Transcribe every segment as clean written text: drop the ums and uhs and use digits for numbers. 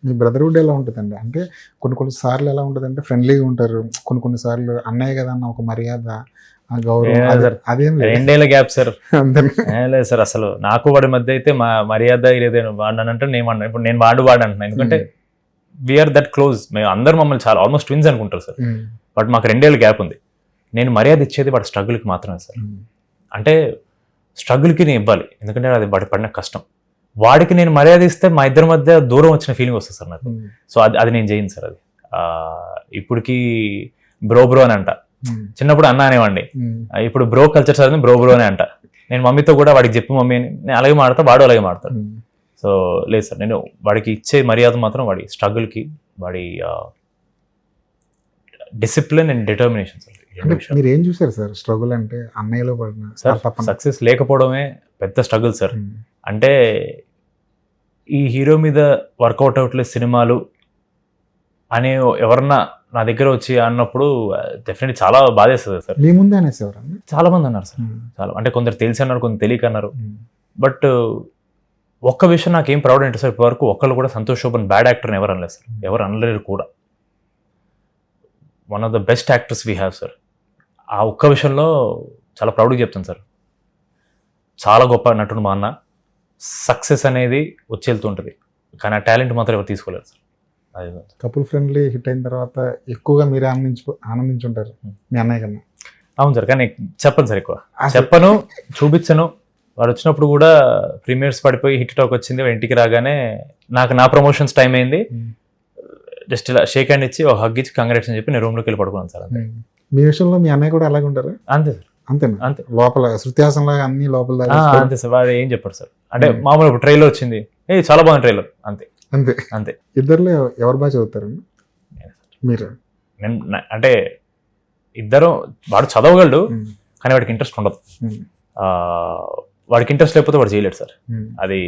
మీ brotherhood ఎలా ఉంటుందండి? అంటే కొన్ని సార్లు ఎలా ఉంటుందంటే ఫ్రెండ్లీగా ఉంటారు. కొన్ని సార్లు అన్నయ్య కదా అన్న ఒక మర్యాద, ఆ గౌరవం అదేం లేదు. 2 ఏళ్ల గ్యాప్ సార్. అంతేనా? లేదు సార్, అసలు నాకు వాడి మధ్య అయితే మర్యాద లేదేను. వాడినంటే నేను ఇప్పుడు నేను వాడు అంటున్నాను. ఎందుకంటే వీఆర్ దట్ క్లోజ్. మేము అందరు మమ్మల్ని చాలా ఆల్మోస్ట్ ట్విన్స్ అనుకుంటారు సార్. బట్ మాకు 2 ఏళ్ళ గ్యాప్ ఉంది. నేను మర్యాద ఇచ్చేది వాడి స్ట్రగుల్కి మాత్రమే సార్. అంటే స్ట్రగుల్కి నేను ఇవ్వాలి, ఎందుకంటే అది వాడి పడిన కష్టం. వాడికి నేను మర్యాద ఇస్తే మా ఇద్దరి మధ్య దూరం వచ్చిన ఫీలింగ్ వస్తుంది సార్ నాకు. సో అది నేను చేయను సార్. అది ఇప్పటికి బ్రో అని అంట. చిన్నప్పుడు అన్న అనేవాడిని, ఇప్పుడు బ్రో కల్చర్ సార్ బ్రో అని అంట. నేను మమ్మీతో కూడా వాడికి చెప్పి మమ్మీ నేను అలాగే మాడతా, వాడు అలాగే మాడతాడు. సో లేదు సార్, నేను వాడికి ఇచ్చే మర్యాద మాత్రం వాడి స్ట్రగుల్కి, వాడి డిసిప్లిన్ అండ్ డిటర్మినేషన్ సార్. మీరు ఏం చూసారు సార్ స్ట్రగుల్ అంటే? అన్నయ్యలో పడిన సార్ సక్సెస్ లేకపోవడమే పెద్ద స్ట్రగుల్ సార్. అంటే ఈ హీరో మీద వర్కౌట్ అవట్లేదు సినిమాలు అని ఎవరన్నా నా దగ్గర వచ్చి అన్నప్పుడు డెఫినెట్లీ చాలా బాధేస్తుంది సార్. మీ ముందే అనేసేవారు చాలా మంది అన్నారు సార్. చాలా అంటే కొందరు తెలిసి అన్నారు, కొందరు తెలియక అన్నారు. బట్ ఒక్క విషయం నాకేం ప్రౌడ్ అంటే సార్, ఇప్పటివరకు ఒక్కళ్ళు కూడా సంతోష్ శోభన్ బ్యాడ్ యాక్టర్ని ఎవరు అనలేదు సార్. ఎవరు అనలేరు కూడా. One of the best actors we have sir. ఆ ఒక్క విషయంలో చాలా ప్రౌడ్గా చెప్తాను సార్. చాలా గొప్ప నటుడు మా అన్న. సక్సెస్ అనేది వచ్చి వెళ్తుంటుంది, కానీ ఆ టాలెంట్ మాత్రం ఎవరు తీసుకోలేరు సార్. అది కపుల్ ఫ్రెండ్లీ హిట్ అయిన తర్వాత ఎక్కువగా మీరు ఆనందించుంటారు మీ అన్నయ్య కన్నా. అవును సార్, కానీ చెప్పను సార్, ఎక్కువ చెప్పను, చూపించను. వాడు వచ్చినప్పుడు కూడా ప్రీమియర్స్ పడిపోయి హిట్ టాక్ వచ్చింది. ఇంటికి రాగానే నా ప్రమోషన్స్ టైం అయింది, జస్ట్ ఇలా షేక్ హ్యాండ్ ఇచ్చి ఒక హగ్ ఇచ్చి కంగ్రాట్స్ అని చెప్పి నేను రూమ్లోకి వెళ్ళి పడుకున్నాను సార్. అంతే. మీ విషయంలో మీ అన్నయ్య కూడా అలాగే ఉంటారు? అంతే సార్. అంతేనా? అంతే. లోపల శృత్యాసం లాగా అన్ని లోపల అంతే సార్. వాడు ఏం చెప్పారు సార్, అంటే మామూలు ట్రైలర్ వచ్చింది, చాలా బాగుంది ట్రైలర్, అంతే అంతే అంతే. ఇద్దరులో ఎవరు బాగా చదువుతారండి? మీరు? అంటే ఇద్దరు. వాడు చదవగలడు, కానీ వాడికి ఇంట్రెస్ట్ ఉండదు. వాడికి ఇంట్రెస్ట్ లేకపోతే వాడు చేయలేడు సార్. అది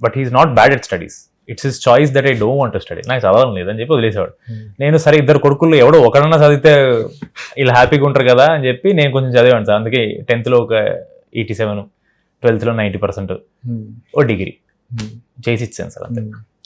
but he's not bad at studies. It's his choice that I don't want to study. నాకు చదవడం లేదని చెప్పి వదిలేసేవాడు. నేను సరే ఇద్దరు కొడుకుల్లో ఎవడో ఒకడన్నా చదివితే ఇలా హ్యాపీగా ఉంటారు కదా అని చెప్పి నేను కొంచెం చదివాను సార్. అందుకే 10th లో ఒక 87, 12th లో 90%, ఓ డిగ్రీ చేసి ఇచ్చాను సార్. అంతే.